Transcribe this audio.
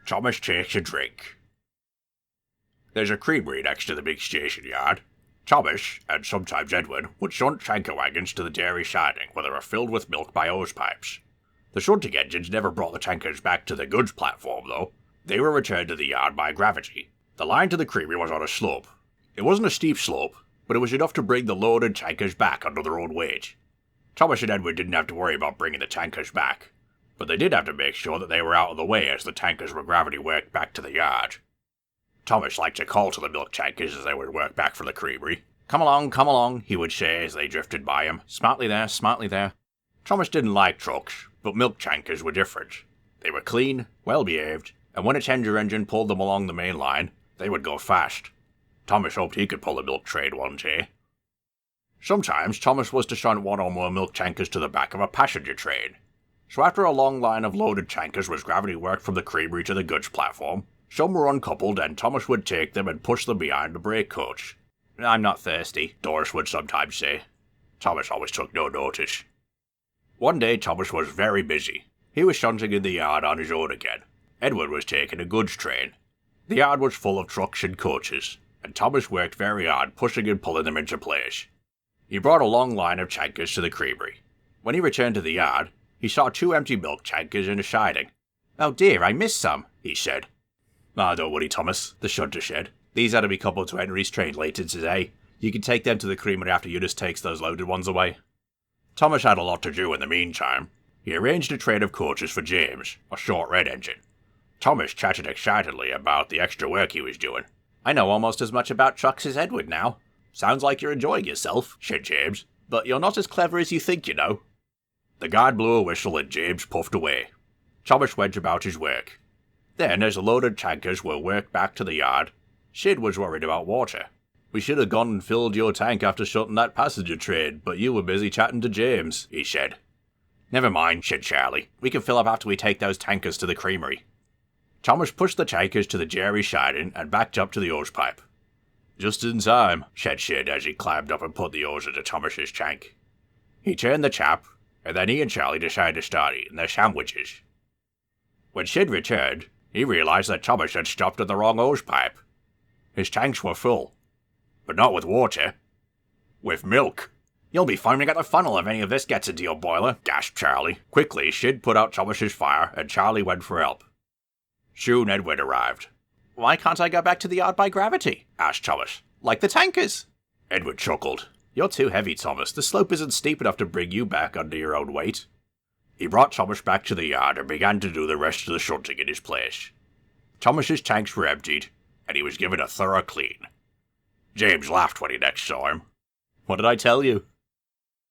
Chomish takes a drink. There's a creamery next to the big station yard. Chomish, and sometimes Edward, would shunt tanker wagons to the dairy siding where they were filled with milk by hose pipes. The shunting engines never brought the tankers back to the goods platform, though. They were returned to the yard by gravity. The line to the creamery was on a slope. It wasn't a steep slope, but it was enough to bring the loaded tankers back under their own weight. Chomish and Edward didn't have to worry about bringing the tankers back, but they did have to make sure that they were out of the way as the tankers were gravity worked back to the yard. Chomish liked to call to the milk tankers as they would work back from the creamery. Come along, he would say as they drifted by him. Smartly there, smartly there. Chomish didn't like trucks, but milk tankers were different. They were clean, well-behaved, and when a tender engine pulled them along the main line, they would go fast. Chomish hoped he could pull a milk train one day. Sometimes Chomish was to shunt one or more milk tankers to the back of a passenger train. So after a long line of loaded tankers was gravity worked from the creamery to the goods platform, some were uncoupled and Chomish would take them and push them behind the brake coach. I'm not thirsty, Doris would sometimes say. Chomish always took no notice. One day Chomish was very busy. He was shunting in the yard on his own again. Edward was taking a goods train. The yard was full of trucks and coaches, and Chomish worked very hard pushing and pulling them into place. He brought a long line of tankers to the creamery. When he returned to the yard, he saw 2 empty milk tankers in a siding. Oh dear, I missed some, he said. Don't worry, Thomas, the shunter said. These had to be coupled to Henry's train later today. You can take them to the creamery after Eunice takes those loaded ones away. Thomas had a lot to do in the meantime. He arranged a train of coaches for James, a short red engine. Thomas chatted excitedly about the extra work he was doing. I know almost as much about trucks as Edward now. Sounds like you're enjoying yourself, said James, but you're not as clever as you think, you know. The guard blew a whistle and James puffed away. Thomas went about his work. Then, as the loaded tankers were worked back to the yard, Sid was worried about water. We should have gone and filled your tank after shutting that passenger train, but you were busy chatting to James, he said. Never mind, said Charlie. We can fill up after we take those tankers to the creamery. Thomas pushed the tankers to the dairy siding and backed up to the hose pipe. Just in time, said Sid as he climbed up and put the hose into Thomas's tank. He turned the tap, and then he and Charlie decided to start eating their sandwiches. When Sid returned, he realized that Thomas had stopped at the wrong hose pipe. His tanks were full, but not with water. With milk. You'll be foaming at the funnel if any of this gets into your boiler, gasped Charlie. Quickly, Sid put out Thomas's fire, and Charlie went for help. Soon Edward arrived. Why can't I go back to the yard by gravity? Asked Thomas. Like the tankers. Edward chuckled. You're too heavy, Thomas. The slope isn't steep enough to bring you back under your own weight. He brought Thomas back to the yard and began to do the rest of the shunting in his place. Thomas's tanks were emptied, and he was given a thorough clean. James laughed when he next saw him. What did I tell you?